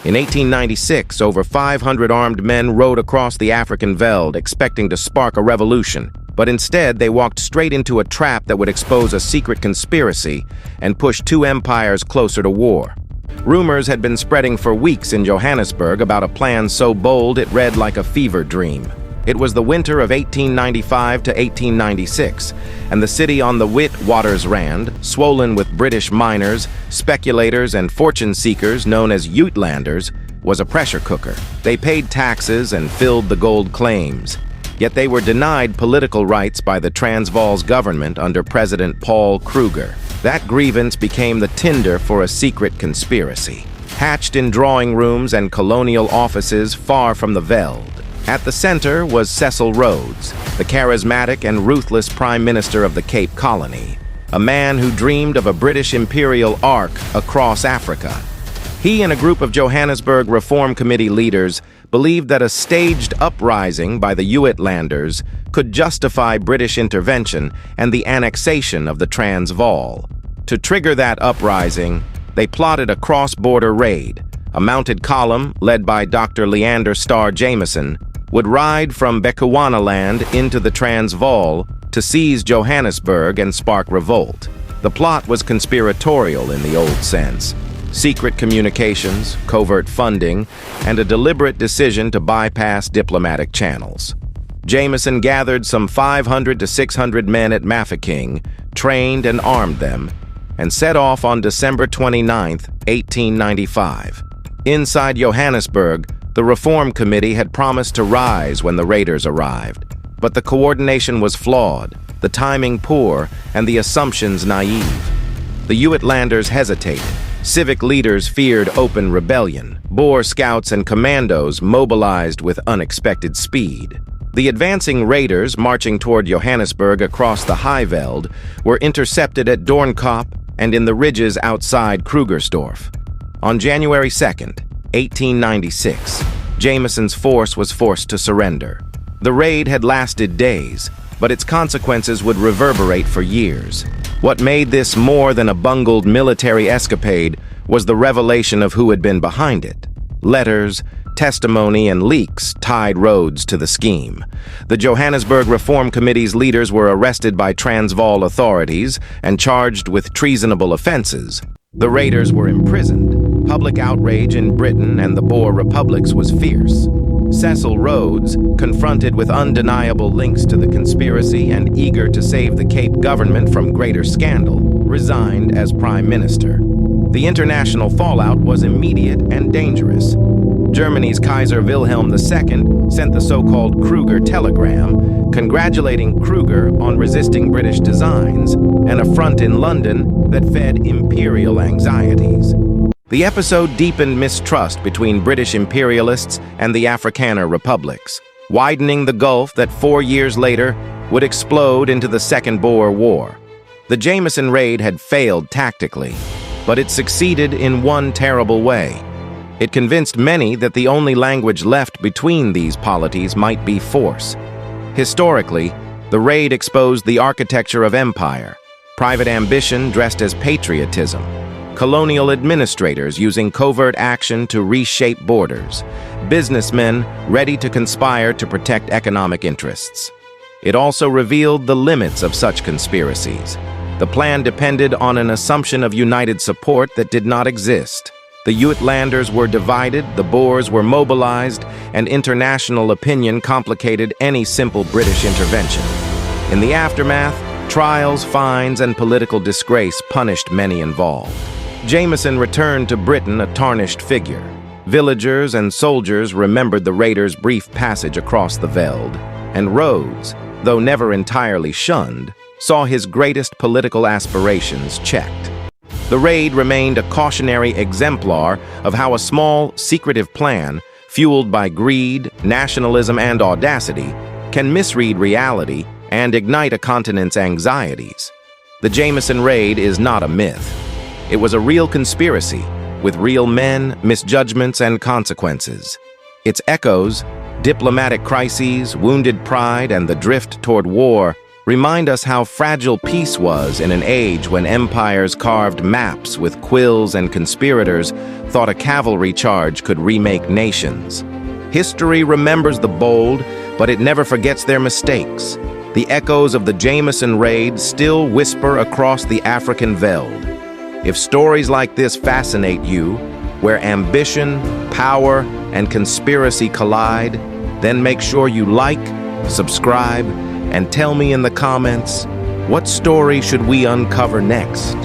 In 1896, over 500 armed men rode across the African veld, expecting to spark a revolution. But instead, they walked straight into a trap that would expose a secret conspiracy and push two empires closer to war. Rumors had been spreading for weeks in Johannesburg about a plan so bold it read like a fever dream. It was the winter of 1895 to 1896, and the city on the Witwatersrand, swollen with British miners, speculators, and fortune-seekers known as Uitlanders, was a pressure cooker. They paid taxes and filled the gold claims. Yet they were denied political rights by the Transvaal's government under President Paul Kruger. That grievance became the tinder for a secret conspiracy, hatched in drawing rooms and colonial offices far from the veld. At the center was Cecil Rhodes, the charismatic and ruthless Prime Minister of the Cape Colony, a man who dreamed of a British imperial arc across Africa. He and a group of Johannesburg Reform Committee leaders believed that a staged uprising by the Uitlanders could justify British intervention and the annexation of the Transvaal. To trigger that uprising, they plotted a cross-border raid. A mounted column, led by Dr. Leander Starr Jameson, would ride from Bechuanaland into the Transvaal to seize Johannesburg and spark revolt. The plot was conspiratorial in the old sense. Secret communications, covert funding, and a deliberate decision to bypass diplomatic channels. Jameson gathered some 500 to 600 men at Mafeking, trained and armed them, and set off on December 29, 1895. Inside Johannesburg, the Reform Committee had promised to rise when the raiders arrived. But the coordination was flawed, the timing poor, and the assumptions naive. The Uitlanders hesitated. Civic leaders feared open rebellion. Boer scouts and commandos mobilized with unexpected speed. The advancing raiders, marching toward Johannesburg across the High Veld, were intercepted at Doornkop and in the ridges outside Krugersdorp. On January 2nd, 1896, Jameson's force was forced to surrender. The raid had lasted days, but its consequences would reverberate for years. What made this more than a bungled military escapade was the revelation of who had been behind it. Letters, testimony, and leaks tied Rhodes to the scheme. The Johannesburg Reform Committee's leaders were arrested by Transvaal authorities and charged with treasonable offenses. The raiders were imprisoned. Public outrage in Britain and the Boer republics was fierce. Cecil Rhodes, confronted with undeniable links to the conspiracy and eager to save the Cape government from greater scandal, resigned as Prime Minister. The international fallout was immediate and dangerous. Germany's Kaiser Wilhelm II sent the so-called Kruger telegram, congratulating Kruger on resisting British designs, an affront in London that fed imperial anxieties. The episode deepened mistrust between British imperialists and the Afrikaner republics, widening the gulf that 4 years later would explode into the Second Boer War. The Jameson Raid had failed tactically, but it succeeded in one terrible way. It convinced many that the only language left between these polities might be force. Historically, the raid exposed the architecture of empire, private ambition dressed as patriotism, colonial administrators using covert action to reshape borders, businessmen ready to conspire to protect economic interests. It also revealed the limits of such conspiracies. The plan depended on an assumption of united support that did not exist. The Uitlanders were divided, the Boers were mobilized, and international opinion complicated any simple British intervention. In the aftermath, trials, fines, and political disgrace punished many involved. Jameson returned to Britain a tarnished figure. Villagers and soldiers remembered the raiders' brief passage across the veld, and Rhodes, though never entirely shunned, saw his greatest political aspirations checked. The raid remained a cautionary exemplar of how a small, secretive plan, fueled by greed, nationalism, and audacity, can misread reality and ignite a continent's anxieties. The Jameson Raid is not a myth. It was a real conspiracy, with real men, misjudgments, and consequences. Its echoes, diplomatic crises, wounded pride, and the drift toward war, Remind us how fragile peace was in an age when empires carved maps with quills and conspirators thought a cavalry charge could remake nations. History remembers the bold, but it never forgets their mistakes. The echoes of the Jameson Raid still whisper across the African veld. If stories like this fascinate you, where ambition, power, and conspiracy collide, then make sure you like, subscribe, and tell me in the comments, what story should we uncover next?